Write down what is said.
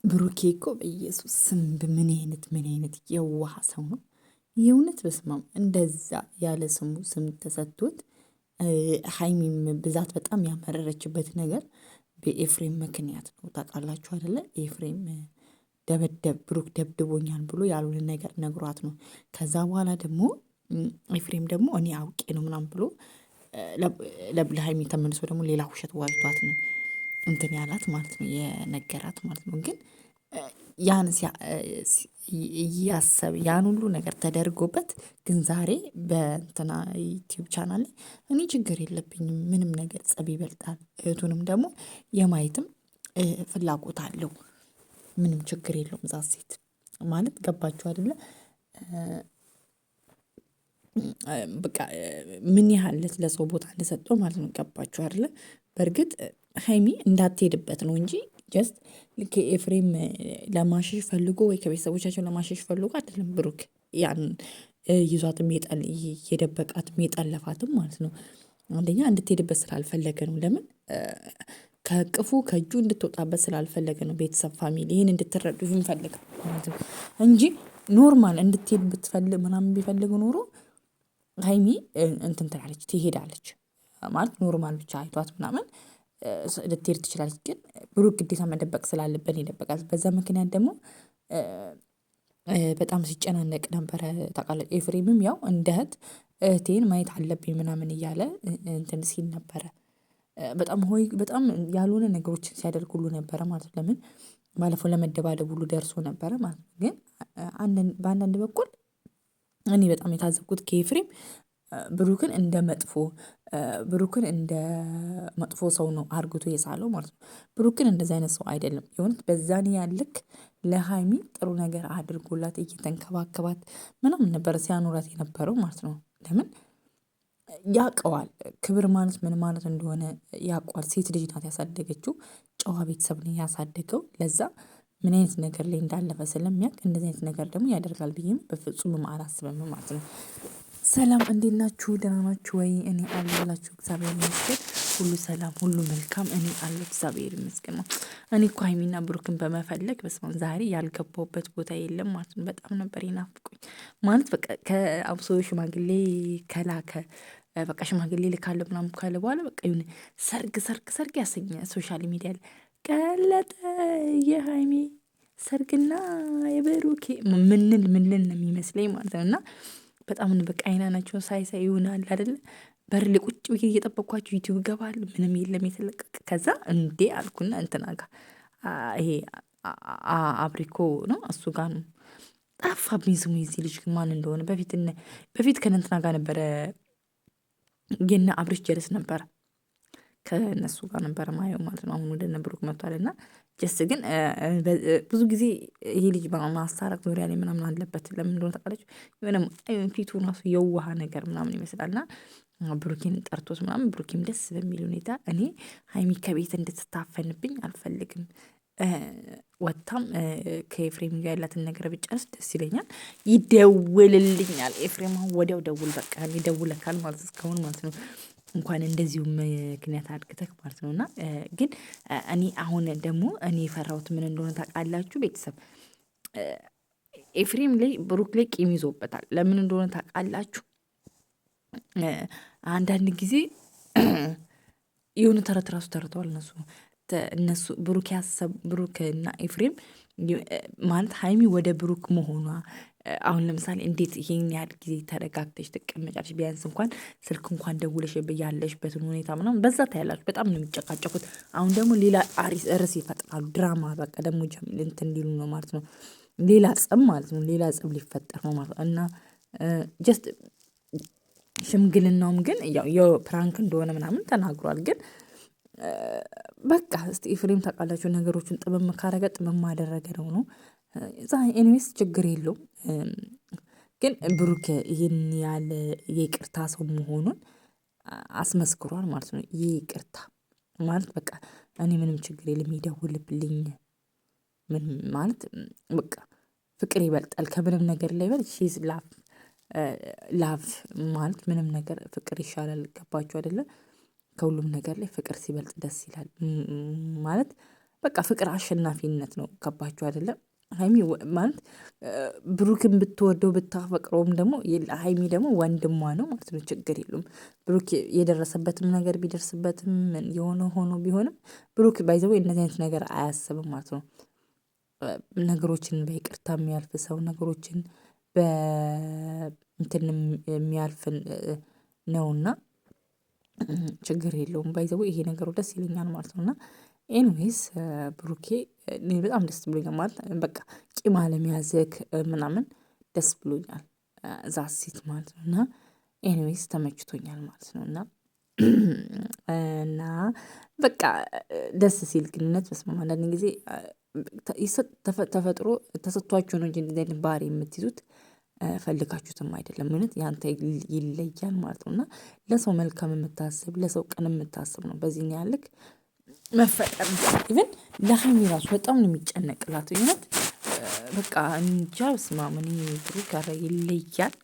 ብሩኬ እኮ በኢየሱስ ስም ምን አይነት የዋህ ሰው ነው። የእውነት በስማም እንደዛ ያለ ስሙ ስም ተሰጥቶት ሀይሚም ብዛት በጣም ያመረረችበት ነገር በኤፍሬም ምክንያት ነው። ታውቃላችሁ አይደለ? ኤፍሬም ብሩክ ደብድቦኛል ብሎ ያልሆነ ነገር ነግሯት ነው። ከዛ በኋላ ደግሞ ኤፍሬም ደግሞ እኔ አውቄ ነው ምናምን ብሎ ለሀይሚ ተመልሶ ደግሞ ሌላ ውሸት ዋጅቷት ነው እንትን ያላት ማለት ነው፣ የነገራት ማለት ነው። ግን ያን እያሰብ ያን ሁሉ ነገር ተደርጎበት ግን ዛሬ በእንትና ዩቲዩብ ቻናል ላይ እኔ ችግር የለብኝም ምንም ነገር ጸብ ይበልጣል፣ እህቱንም ደግሞ የማየትም ፍላጎት አለው፣ ምንም ችግር የለውም እዛ ሴት ማለት ገባችሁ አይደለ? በቃ ምን ያህል ለሰው ቦታ እንደሰጠው ማለት ነው። ገባችሁ አይደለ? በእርግጥ ሀይሚ እንዳትሄድበት ነው እንጂ ጀስት ልክ ኤፍሬም ለማሸሽ ፈልጎ ወይ ከቤተሰቦቻቸው ለማሸሽ ፈልጎ አይደለም። ብሩክ ያን ይዟትም የደበቃትም የጠለፋትም ማለት ነው። አንደኛ እንድትሄድበት ስላልፈለገ ነው። ለምን ከቅፉ ከእጁ እንድትወጣበት ስላልፈለገ ነው። ቤተሰብ ፋሚሊ ይህን እንድትረዱ ይንፈልግ ማለት ነው እንጂ ኖርማል እንድትሄድ ብትፈልግ ምናምን ቢፈልግ ኖሮ ሀይሚ እንትን ትላለች ትሄዳለች ማለት ኖርማል ብቻ አይቷት ምናምን ልትሄድ ትችላለች። ግን ብሩክ ግዴታ መደበቅ ስላለብን የደበቃት በዛ ምክንያት ደግሞ በጣም ሲጨናነቅ ነበረ። ታውቃለች ኤፍሬምም ያው እንደ እህቴን ማየት አለብኝ ምናምን እያለ እንትን ሲል ነበረ። በጣም ያልሆነ ነገሮችን ሲያደርግ ሁሉ ነበረ ማለት ነው። ለምን ባለፈው ለመደባደብ ሁሉ ደርሶ ነበረ ማለት ነው። ግን በአንዳንድ በኩል እኔ በጣም የታዘብኩት ከኤፍሬም ብሩክን እንደ መጥፎ ሰው ነው አርግቶ የሳለው ማለት ነው። ብሩክን እንደዚህ አይነት ሰው አይደለም። የሆነት በዛን ያልክ ለሀይሚ ጥሩ ነገር አድርጎላት እየተንከባከባት ምናምን ነበረ ሲያኖራት የነበረው ማለት ነው። ለምን ያውቀዋል ክብር ማለት ምን ማለት እንደሆነ ያውቀዋል። ሴት ልጅ ናት ያሳደገችው፣ ጨዋ ቤተሰብ ነው ያሳደገው። ለዛ ምን አይነት ነገር ላይ እንዳለፈ ስለሚያውቅ እንደዚህ አይነት ነገር ደግሞ ያደርጋል ብዬም በፍጹምም አላስብም ማለት ነው። ሰላም እንዴት ናችሁ? ደህና ናችሁ ወይ? እኔ አለሁላችሁ እግዚአብሔር ይመስገን፣ ሁሉ ሰላም ሁሉ መልካም፣ እኔ አለሁ እግዚአብሔር ይመስገን ነው። እኔ እኮ ሀይሚና ብሩክን በመፈለግ በስመ አብ ዛሬ ያልገባሁበት ቦታ የለም ማለት ነው። በጣም ነበር የናፍቁኝ ማለት በቃ ከአብሶ ሽማግሌ ከላከ በቃ ሽማግሌ ልካለ ምናምን ካለ በኋላ በቃ የሆነ ሰርግ ያሰኘ ሶሻል ሚዲያ ላይ ቀለጠ የሀይሚ ሰርግና የብሩኬ ምንል ነው የሚመስለኝ ማለት ነው። እና በጣም በቃ አይናናቸውን ሳይ ይሆናል አይደለ? በር ላይ ቁጭ ብዬ እየጠበቅኳቸው ዩቲዩብ ገባል ምንም የለም የተለቀቀ። ከዛ እንዴ አልኩና እንትና ጋር ይሄ አብሪኮ ነው እሱ ጋር ነው ጠፋብኝ ስሙ የዚህ ልጅ ማን እንደሆነ። በፊት ከእንትና ጋር ነበረ የነ አብሪሽ ጀለስ ነበረ ከእነሱ ጋር ነበረ ማየው ማለት ነው። አሁን ወደ እነ ብሩክ መጥቷል። እና ጀስት ግን ብዙ ጊዜ ይሄ ልጅ ማስታረቅ ዙሪያ ላይ ምናምን አለበት። ለምን እንደሆነ ታውቃለች? የሆነ ፊቱ ራሱ የዋህ ነገር ምናምን ይመስላል። እና ብሩኬን ጠርቶት ምናምን ብሩኬም ደስ በሚል ሁኔታ እኔ ሀይሚ ከቤት እንድትታፈንብኝ አልፈልግም፣ ወጥታም ከኤፍሬም ጋር ያላትን ነገር ብጨርስ ደስ ይለኛል፣ ይደውልልኛል ኤፍሬም አሁን ወዲያው ደውል በቃ ይደውለካል ማለት እስካሁን ማለት ነው። እንኳን እንደዚሁ ምክንያት አድርግተህ ማለት ነው። እና ግን እኔ አሁን ደግሞ እኔ የፈራሁት ምን እንደሆነ ታውቃላችሁ ቤተሰብ? ኤፍሬም ላይ ብሩክ ላይ ቂም ይዞበታል። ለምን እንደሆነ ታውቃላችሁ? አንዳንድ ጊዜ የሆነ ተረት ራሱ ተርተዋል እነሱ ብሩክ እና ኤፍሬም ማለት ሀይሚ ወደ ብሩክ መሆኗ አሁን ለምሳሌ እንዴት ይሄን ያህል ጊዜ ተረጋግተሽ ትቀመጫለሽ? ቢያንስ እንኳን ስልክ እንኳን ደውለሽ ያለሽበትን ሁኔታ ምናምን በዛ ታያላችሁ። በጣም ነው የሚጨቃጨቁት። አሁን ደግሞ ሌላ ርዕስ ይፈጥራሉ። ድራማ በቃ ደግሞ እንትን ሊሉ ነው ማለት ነው። ሌላ ጸብ ማለት ነው። ሌላ ጸብ ሊፈጠር ነው ማለት ነው። እና ጀስት ሽምግልናውም ግን ያው የፕራንክ እንደሆነ ምናምን ተናግሯል። ግን በቃ እስቲ ኤፍሬም ታውቃላችሁ ነገሮችን ጥብም ካረገ ጥብም አደረገ ነው። ኤኒዌይስ ችግር የለውም። ግን ብሩክ ይህን ያለ የይቅርታ ሰው መሆኑን አስመስክሯል ማለት ነው። ይቅርታ ማለት በቃ እኔ ምንም ችግር የለም ይደውልብልኝ ምን ማለት በቃ ፍቅር ይበልጣል ከምንም ነገር ላይ ይበልጥ ሺዝ ላቭ ማለት ምንም ነገር ፍቅር ይሻላል። ገባችሁ አይደለ? ከሁሉም ነገር ላይ ፍቅር ሲበልጥ ደስ ይላል ማለት በቃ ፍቅር አሸናፊነት ነው። ገባችሁ አይደለም? ሀይሚ ማለት ብሩክን ብትወደው ብታፈቅረውም ደግሞ ሀይሚ ደግሞ ወንድሟ ነው ማለት ነው። ችግር የለውም። ብሩክ የደረሰበትም ነገር ቢደርስበትም የሆነ ሆኖ ቢሆንም ብሩክ ባይዘው እንደዚህ አይነት ነገር አያስብም ማለት ነው። ነገሮችን በይቅርታ የሚያልፍ ሰው ነገሮችን በእንትን የሚያልፍ ነውና ችግር የለውም። ባይዘው ይሄ ነገሩ ደስ ይለኛል ማለት ነው። እና ኤኒዌይስ ብሩኬ እኔ በጣም ደስ ብሎኛል ማለት በቃ ቂም አለመያዝክ ምናምን ደስ ብሎኛል። ዛሲት ማለት ነው። እና ኤኒዌይስ ተመችቶኛል ማለት ነው። እና በቃ ደስ ሲል ግንኙነት በስመአብ አንዳንድ ጊዜ ተፈጥሮ ተሰጥቷችሁ ነው እንጂ እንደዚህ አይነት ባህሪ የምትይዙት ፈልጋችሁትም አይደለም። እውነት ያንተ ይለያል ማለት ነው። እና ለሰው መልካም የምታስብ ለሰው ቅን የምታስብ ነው በዚህን ያህል መፈጠር ኢቭን ለሀይሚ ራሱ በጣም ነው የሚጨነቅላት። እውነት በቃ እንጃ በስመአብ ብሩክ ኧረ ይለያል።